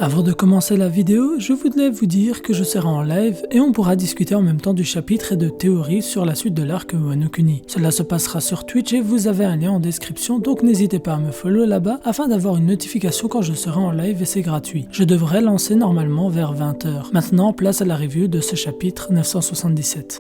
Avant de commencer la vidéo, je voulais vous dire que je serai en live et on pourra discuter en même temps du chapitre et de théories sur la suite de l'arc Wano Kuni. Cela se passera sur Twitch et vous avez un lien en description, donc n'hésitez pas à me follow là-bas afin d'avoir une notification quand je serai en live et c'est gratuit. Je devrais lancer normalement vers 20 h. Maintenant, place à la review de ce chapitre 977.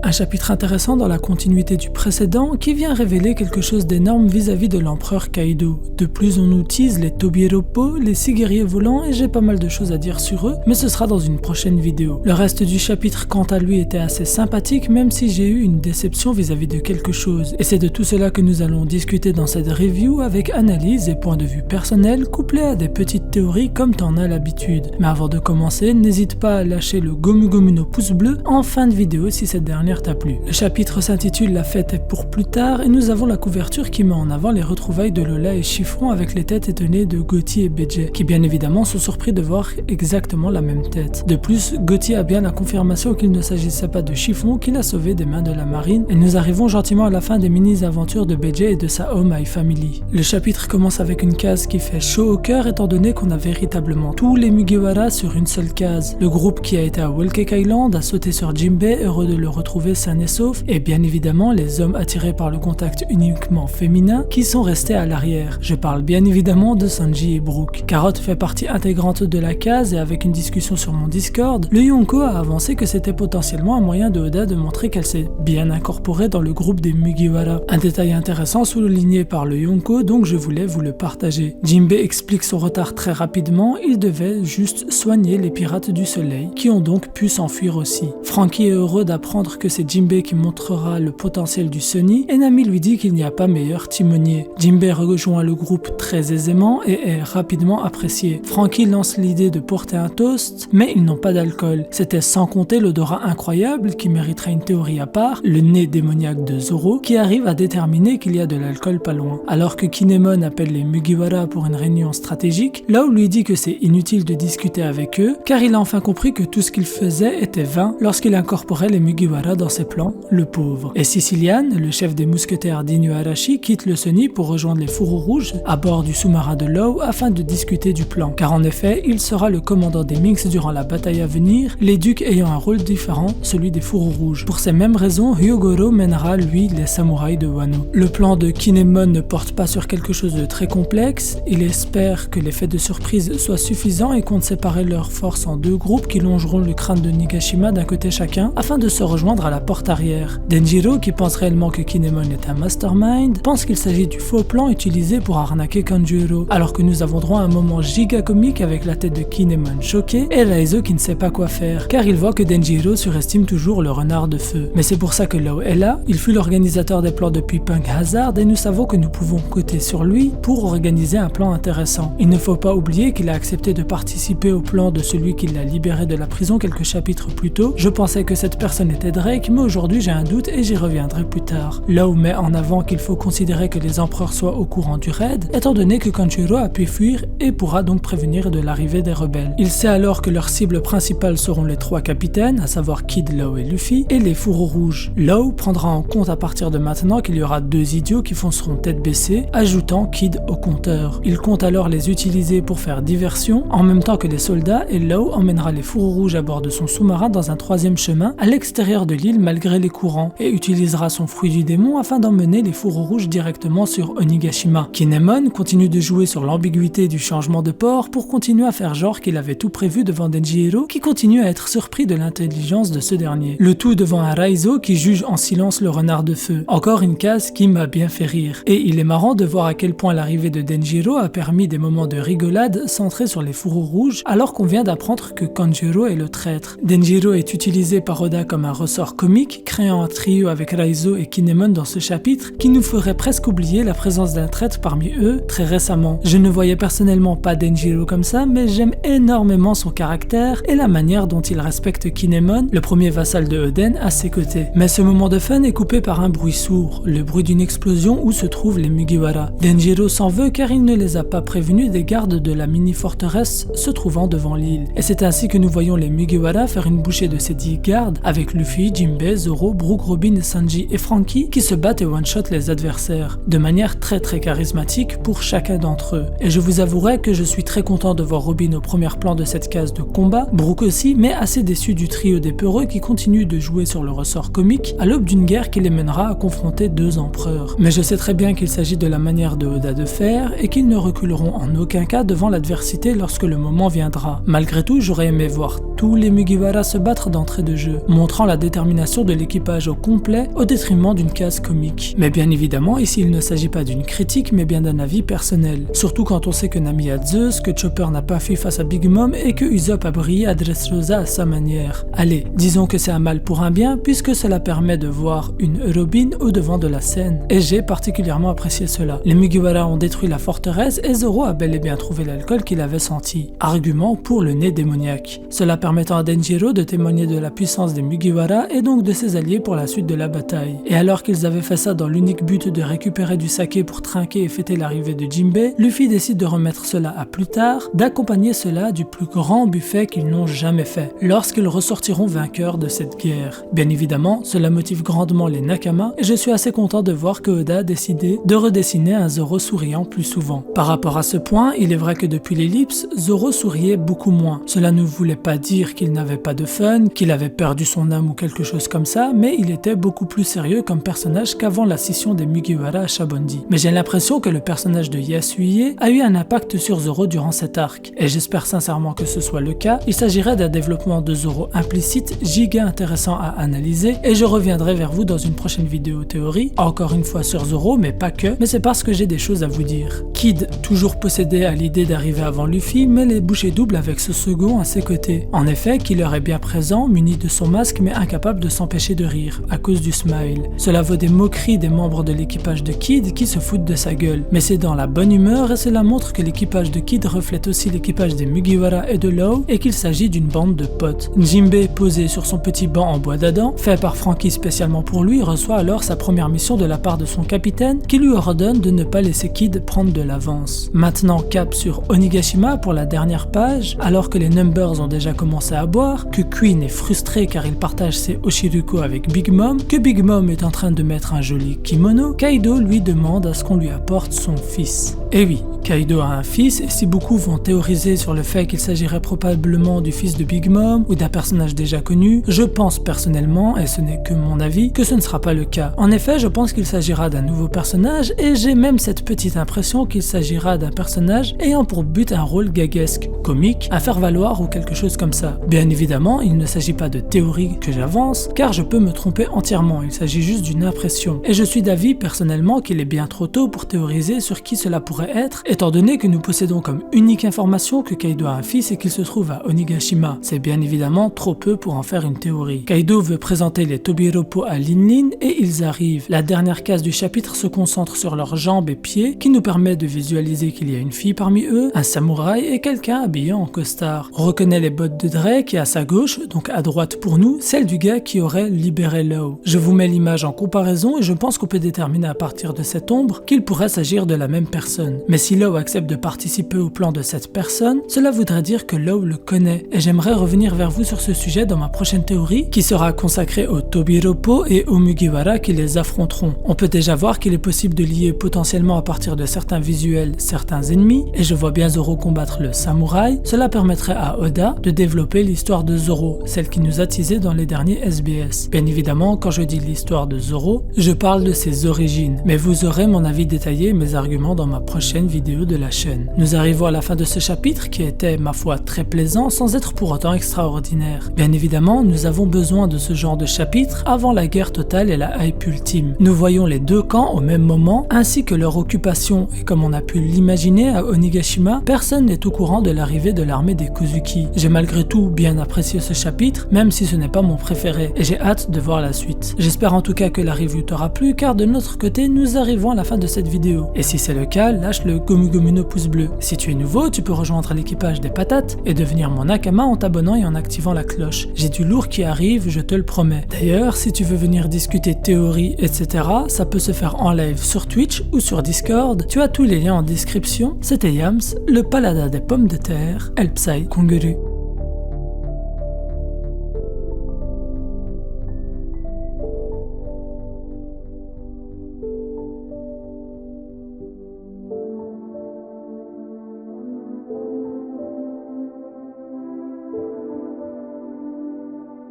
Un chapitre intéressant dans la continuité du précédent qui vient révéler quelque chose d'énorme vis-à-vis de l'empereur Kaido. De plus, on nous tease les Tobiroppo, les 6 guerriers volants et j'ai pas mal de choses à dire sur eux, mais ce sera dans une prochaine vidéo. Le reste du chapitre quant à lui était assez sympathique même si j'ai eu une déception vis-à-vis de quelque chose. Et c'est de tout cela que nous allons discuter dans cette review avec analyse et points de vue personnels couplés à des petites théories comme t'en as l'habitude. Mais avant de commencer, n'hésite pas à lâcher le Gomu Gomu no pouce bleu en fin de vidéo si cette dernière t'a plu. Le chapitre s'intitule La fête est pour plus tard et nous avons la couverture qui met en avant les retrouvailles de Lola et Chiffon avec les têtes étonnées de Gotti et Beje, qui bien évidemment sont surpris de voir exactement la même tête. De plus, Gotti a bien la confirmation qu'il ne s'agissait pas de Chiffon qu'il a sauvé des mains de la marine et nous arrivons gentiment à la fin des mini-aventures de Beje et de sa Oh My Family. Le chapitre commence avec une case qui fait chaud au cœur étant donné qu'on a véritablement tous les Mugiwara sur une seule case. Le groupe qui a été à Whole Cake Island a sauté sur Jinbei, heureux de le retrouver sain et sauf, et bien évidemment les hommes attirés par le contact uniquement féminin qui sont restés à l'arrière. Je parle bien évidemment de Sanji et Brook. Carotte fait partie intégrante de la case et avec une discussion sur mon Discord, le Yonko a avancé que c'était potentiellement un moyen de Oda de montrer qu'elle s'est bien incorporée dans le groupe des Mugiwara. Un détail intéressant souligné par le Yonko, donc je voulais vous le partager. Jinbei explique son retard très rapidement, il devait juste soigner les pirates du soleil qui ont donc pu s'enfuir aussi. Franky est heureux d'apprendre que c'est Jinbei qui montrera le potentiel du Sunny et Nami lui dit qu'il n'y a pas meilleur timonier. Jinbei rejoint le groupe très aisément et est rapidement apprécié. Franky lance l'idée de porter un toast, mais ils n'ont pas d'alcool. C'était sans compter l'odorat incroyable qui mériterait une théorie à part, le nez démoniaque de Zoro qui arrive à déterminer qu'il y a de l'alcool pas loin. Alors que Kinemon appelle les Mugiwara pour une réunion stratégique, Law lui dit que c'est inutile de discuter avec eux car il a enfin compris que tout ce qu'il faisait était vain lorsqu'il incorporait les Mugiwara dans ses plans, le pauvre. Et Sicilian, le chef des mousquetaires d'Inuarashi, quitte le Sunny pour rejoindre les Fourreaux Rouges à bord du sous-marin de Law afin de discuter du plan. Car en effet, il sera le commandant des Minks durant la bataille à venir, les ducs ayant un rôle différent, celui des Fourreaux Rouges. Pour ces mêmes raisons, Hyogoro mènera lui les samouraïs de Wano. Le plan de Kinemon ne porte pas sur quelque chose de très complexe, il espère que l'effet de surprise soit suffisant et compte séparer leurs forces en 2 groupes qui longeront le crâne de Nigashima d'un côté chacun afin de se rejoindre à la porte arrière. Denjiro, qui pense réellement que Kinemon est un mastermind, pense qu'il s'agit du faux plan utilisé pour arnaquer Kanjuro, alors que nous avons droit à un moment giga comique avec la tête de Kinemon choquée et Raizo qui ne sait pas quoi faire, car il voit que Denjiro surestime toujours le renard de feu. Mais c'est pour ça que Law est là, il fut l'organisateur des plans depuis Punk Hazard et nous savons que nous pouvons compter sur lui pour organiser un plan intéressant. Il ne faut pas oublier qu'il a accepté de participer au plan de celui qui l'a libéré de la prison quelques chapitres plus tôt. Je pensais que cette personne était Drake, mais aujourd'hui j'ai un doute et j'y reviendrai plus tard. Law met en avant qu'il faut considérer que les empereurs soient au courant du raid, étant donné que Kanjuro a pu fuir et pourra donc prévenir de l'arrivée des rebelles. Il sait alors que leurs cibles principales seront les 3 capitaines, à savoir Kid, Law et Luffy, et les Fourreaux Rouges. Law prendra en compte à partir de maintenant qu'il y aura 2 idiots qui fonceront tête baissée, ajoutant Kid au compteur. Il compte alors les utiliser pour faire diversion, en même temps que les soldats, et Law emmènera les Fourreaux Rouges à bord de son sous-marin dans un 3e chemin, à l'extérieur de l'île malgré les courants, et utilisera son fruit du démon afin d'emmener les Fourreaux Rouges directement sur Onigashima. Kinemon continue de jouer sur l'ambiguïté du changement de port pour continuer à faire genre qu'il avait tout prévu devant Denjiro, qui continue à être surpris de l'intelligence de ce dernier. Le tout devant un Raizo qui juge en silence le renard de feu. Encore une case qui m'a bien fait rire. Et il est marrant de voir à quel point l'arrivée de Denjiro a permis des moments de rigolade centrés sur les Fourreaux Rouges, alors qu'on vient d'apprendre que Kanjuro est le traître. Denjiro est utilisé par Oda comme un ressort comique, créant un trio avec Raizo et Kinemon dans ce chapitre qui nous ferait presque oublier la présence d'un traître parmi eux très récemment. Je ne voyais personnellement pas Denjiro comme ça, mais j'aime énormément son caractère et la manière dont il respecte Kinemon, le premier vassal de Oden, à ses côtés. Mais ce moment de fun est coupé par un bruit sourd, le bruit d'une explosion où se trouvent les Mugiwara. Denjiro s'en veut car il ne les a pas prévenus des gardes de la mini-forteresse se trouvant devant l'île. Et c'est ainsi que nous voyons les Mugiwara faire une bouchée de ces 10 gardes avec Luffy, Jinbei, Zoro, Brook, Robin, Sanji et Franky qui se battent et one-shot les adversaires, de manière très charismatique pour chacun d'entre eux. Et je vous avouerai que je suis très content de voir Robin au premier plan de cette case de combat, Brook aussi, mais assez déçu du trio des peureux qui continue de jouer sur le ressort comique à l'aube d'une guerre qui les mènera à confronter deux empereurs. Mais je sais très bien qu'il s'agit de la manière de Oda de faire et qu'ils ne reculeront en aucun cas devant l'adversité lorsque le moment viendra. Malgré tout, j'aurais aimé voir tous les Mugiwara se battre d'entrée de jeu, montrant la détermination de l'équipage au complet au détriment d'une case comique. Mais bien évidemment, ici il ne s'agit pas d'une critique mais bien d'un avis personnel. Surtout quand on sait que Nami a Zeus, que Chopper n'a pas fui face à Big Mom et que Usopp a brillé à Dressrosa à sa manière. Allez, disons que c'est un mal pour un bien puisque cela permet de voir une Robin au devant de la scène. Et j'ai particulièrement apprécié cela. Les Mugiwara ont détruit la forteresse et Zoro a bel et bien trouvé l'alcool qu'il avait senti. Argument pour le nez démoniaque. Cela permettant à Denjiro de témoigner de la puissance des Mugiwara et donc de ses alliés pour la suite de la bataille. Et alors qu'ils avaient fait ça dans l'unique but de récupérer du saké pour trinquer et fêter l'arrivée de Jinbei, Luffy décide de remettre cela à plus tard, d'accompagner cela du plus grand buffet qu'ils n'ont jamais fait, lorsqu'ils ressortiront vainqueurs de cette guerre. Bien évidemment, cela motive grandement les Nakama et je suis assez content de voir que Oda a décidé de redessiner un Zoro souriant plus souvent. Par rapport à ce point, il est vrai que depuis l'ellipse, Zoro souriait beaucoup moins. Cela ne voulait pas dire qu'il n'avait pas de fun, qu'il avait perdu son âme ou quelque chose comme ça, mais il était beaucoup plus sérieux comme personnage qu'avant la scission des Mugiwara à Shabondi. Mais j'ai l'impression que le personnage de Yasuie a eu un impact sur Zoro durant cet arc, et j'espère sincèrement que ce soit le cas. Il s'agirait d'un développement de Zoro implicite, giga intéressant à analyser, et je reviendrai vers vous dans une prochaine vidéo théorie, encore une fois sur Zoro, mais pas que, mais c'est parce que j'ai des choses à vous dire. Kid, toujours possédé à l'idée d'arriver avant Luffy, mais les bouchées doubles avec ce second à ses côtés. En effet, Killer est bien présent, muni de son masque, mais incapable de s'empêcher de rire, à cause du smile. Cela vaut des moqueries des membres de l'équipage de Kid qui se foutent de sa gueule, mais c'est dans la bonne humeur et cela montre que l'équipage de Kid reflète aussi l'équipage des Mugiwara et de Law et qu'il s'agit d'une bande de potes. Jinbei, posé sur son petit banc en bois d'Adam, fait par Franky spécialement pour lui, reçoit alors sa première mission de la part de son capitaine qui lui ordonne de ne pas laisser Kid prendre de l'avance. Maintenant, cap sur Onigashima pour la dernière page, alors que les Numbers ont déjà commencé à boire, que Queen est frustré car il partage ses Oshiruko avec Big Mom, que Big Mom est en train de mettre un joli kimono, Kaido lui demande à ce qu'on lui apporte son fils. Et oui, Kaido a un fils et si beaucoup vont théoriser sur le fait qu'il s'agirait probablement du fils de Big Mom ou d'un personnage déjà connu, je pense personnellement, et ce n'est que mon avis, que ce ne sera pas le cas. En effet, je pense qu'il s'agira d'un nouveau personnage et j'ai même cette petite impression qu'il s'agira d'un personnage ayant pour but un rôle gaguesque, comique, à faire valoir ou quelque chose comme ça. Bien évidemment, il ne s'agit pas de théorie que j'avance, car je peux me tromper entièrement, il s'agit juste d'une impression. Et je suis d'avis personnellement qu'il est bien trop tôt pour théoriser sur qui cela pourrait être, étant donné que nous possédons comme unique information que Kaido a un fils et qu'il se trouve à Onigashima. C'est bien évidemment trop peu pour en faire une théorie. Kaido veut présenter les Tobiropo à Linlin et ils arrivent. La dernière case du chapitre se concentre sur leurs jambes et pieds, qui nous permet de visualiser qu'il y a une fille parmi eux, un samouraï et quelqu'un habillé en costard. On reconnaît les bottes de Dre qui est à sa gauche, donc à droite pour nous, celle du gars qui aurait libéré Law. Je vous mets l'image en comparaison et je pense qu'on peut déterminer à partir de cette ombre qu'il pourrait s'agir de la même personne. Mais si Law accepte de participer au plan de cette personne, cela voudrait dire que Law le connaît. Et j'aimerais revenir vers vous sur ce sujet dans ma prochaine théorie, qui sera consacrée aux Tobiropo et aux Mugiwara qui les affronteront. On peut déjà voir qu'il est possible de lier potentiellement à partir de certains visuels certains ennemis, et je vois bien Zoro combattre le samouraï. Cela permettrait à Oda de développer l'histoire de Zoro, celle qui nous a teasé dans les derniers SBS. Bien évidemment, quand je dis l'histoire de Zoro, je parle de ses origines, mais vous aurez mon avis détaillé et mes arguments dans ma prochaine vidéo de la chaîne. Nous arrivons à la fin de ce chapitre qui était, ma foi, très plaisant sans être pour autant extraordinaire. Bien évidemment, nous avons besoin de ce genre de chapitre avant la guerre totale et la hype ultime. Nous voyons les deux camps au même moment, ainsi que leur occupation, et comme on a pu l'imaginer à Onigashima, personne n'est au courant de l'arrivée de l'armée des Kozuki. J'ai malgré tout bien apprécié ce chapitre, même si ce n'est pas mon préféré, et j'ai hâte de voir la suite. J'espère en tout cas que la review t'aura plu, car de notre côté, nous arrivons à la fin de cette vidéo. Et si c'est le cas, lâche le Gomu Gomu no pouce bleu. Si tu es nouveau, tu peux rejoindre l'équipage des patates et devenir mon Nakama en t'abonnant et en activant la cloche. J'ai du lourd qui arrive, je te le promets. D'ailleurs, si tu veux venir discuter théorie, etc., ça peut se faire en live sur Twitch ou sur Discord. Tu as tous les liens en description. C'était Yams, le paladin des pommes de terre, El Psy Konguru.